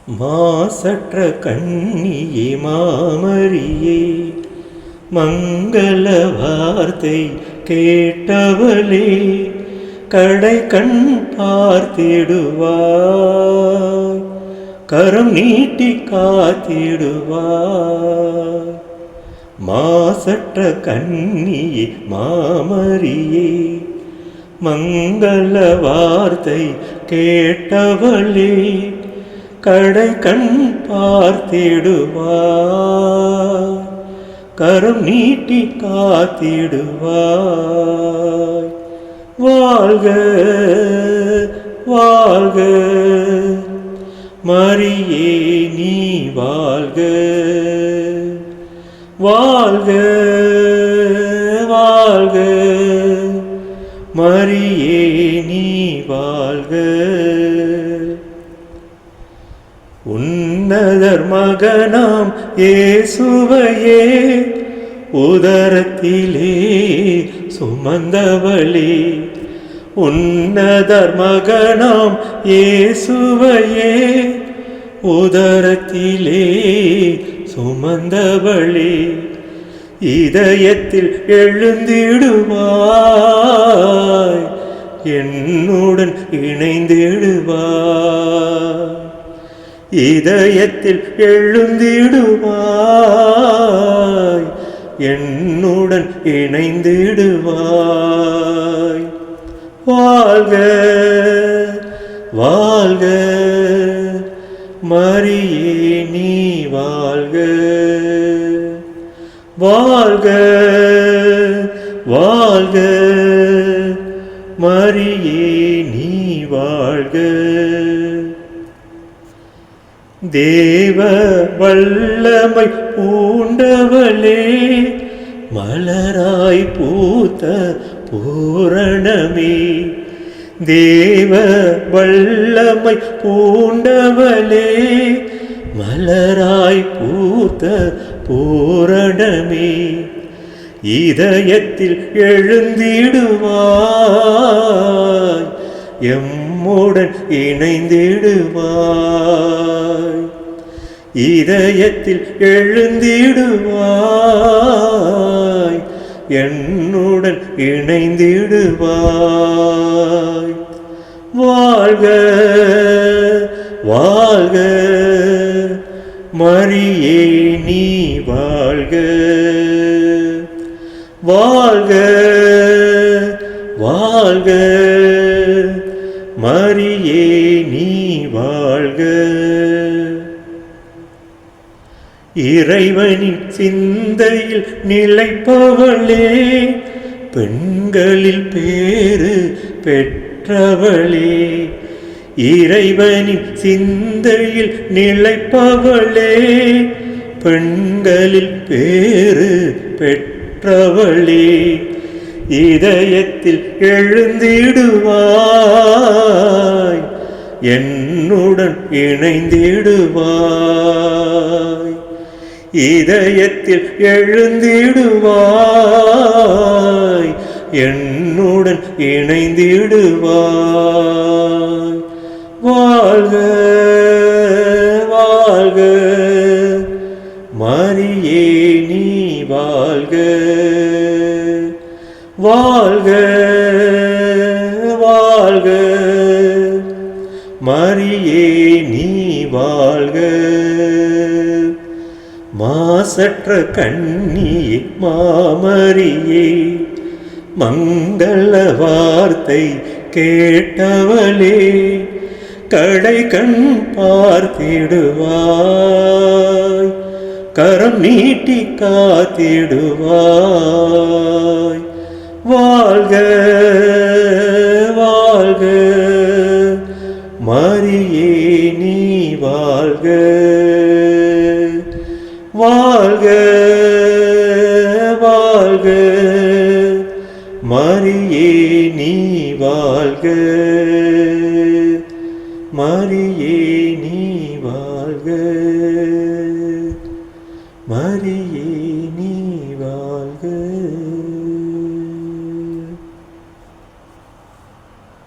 மாசற்ற கண்ணியே மாமரியே, மங்கள வார்த்தை கேட்டவளே, கடை கண் பார்த்திடுவாய், கரம் நீட்டி காத்திடுவாய். மாசற்ற கண்ணியே மாமரியே, மங்கள வார்த்தை கேட்டவளே, கடை கண் பார்த்திடுவாய், கரம் நீட்டி காத்திடுவாய். வாழ்க வாழ்க மரியே நீ வாழ்க, வாழ்க வாழ்க மரியே நீ வாழ்க. உன்னதர் மகனாம் இயேசுவையே, உதரத்திலே சுமந்தவளே, உன்னதர் மகனாம் இயேசுவையே, உதரத்திலே சுமந்தவளே, இதயத்தில் எழுந்திடுவாய், என்னுடன் இணைந்திடுவாய். இதயத்தில் எழுந்திடுவாய், என்னுடன் இணைந்திடுவாய். வாழ்க வாழ்க மரியே நீ வாழ்க, வாழ்க வாழ்க மரியே நீ வாழ்க. தேவ வல்லமை பூண்டவளே, மலராய் பூத்த பூரணமே, தேவ வல்லமை பூண்டவளே, மலராய் பூத்த பூரணமே, இதயத்தில் எழுந்திடுவாய், எம்முடன் இணைந்திடுவாய். இதயத்தில் எழுந்திடுவாய், என்னுடன் இணைந்திடுவாய். வாழ்க வாழ்க மரியே நீ வாழ்க, வாழ்க வாழ்க மரியே நீ வாழ்க. இறைவனின் சிந்தையில் நிலைப்பவளே, பெண்களில் பேறு பெற்றவளே, இறைவனின் சிந்தையில் நிலைப்பவளே, பெண்களில் பேறு பெற்றவளே, இதயத்தில் எழுந்திடுவாய், என்னுடன் இணைந்திடுவாய். இதயத்தில் எழுந்திடுவாய், என்னுடன் இணைந்திடுவாய். வாழ்க வாழ்க மரியே நீ வாழ்க, வாழ்க வாழ்க மரியே நீ வாழ்க. மாசற்ற கண்ணியே மாமரியே, மங்கள வார்த்தை கேட்டவளே, கடை கண் பார்த்திடுவாய், கரம் நீட்டி காத்திடுவாய். வாழ்க வாழ்க மரியே நீ வாழ்க, வாழ்க வாழ்க மரியே நீ வாழ்க, மரியே